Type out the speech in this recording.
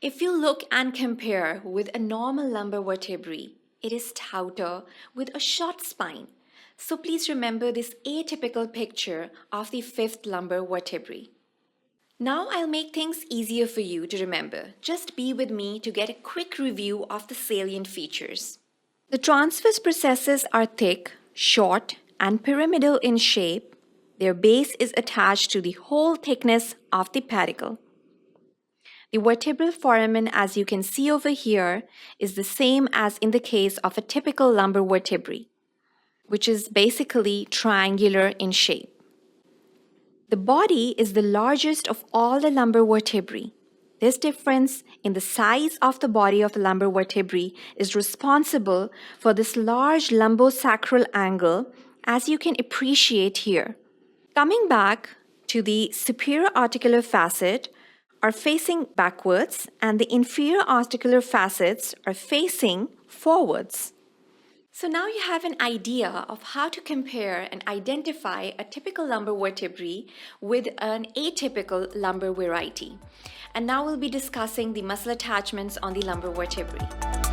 If you look and compare with a normal lumbar vertebrae, it is stouter with a short spine. So please remember this atypical picture of the fifth lumbar vertebrae. Now I'll make things easier for you to remember. Just be with me to get a quick review of the salient features. The transverse processes are thick, short, and pyramidal in shape. Their base is attached to the whole thickness of the pedicle. The vertebral foramen, as you can see over here, is the same as in the case of a typical lumbar vertebrae, which is basically triangular in shape. The body is the largest of all the lumbar vertebrae. This difference in the size of the body of the lumbar vertebrae is responsible for this large lumbosacral angle, as you can appreciate here. Coming back to the superior articular facet are facing backwards and the inferior articular facets are facing forwards. So now you have an idea of how to compare and identify a typical lumbar vertebrae with an atypical lumbar variety. And now we'll be discussing the muscle attachments on the lumbar vertebrae.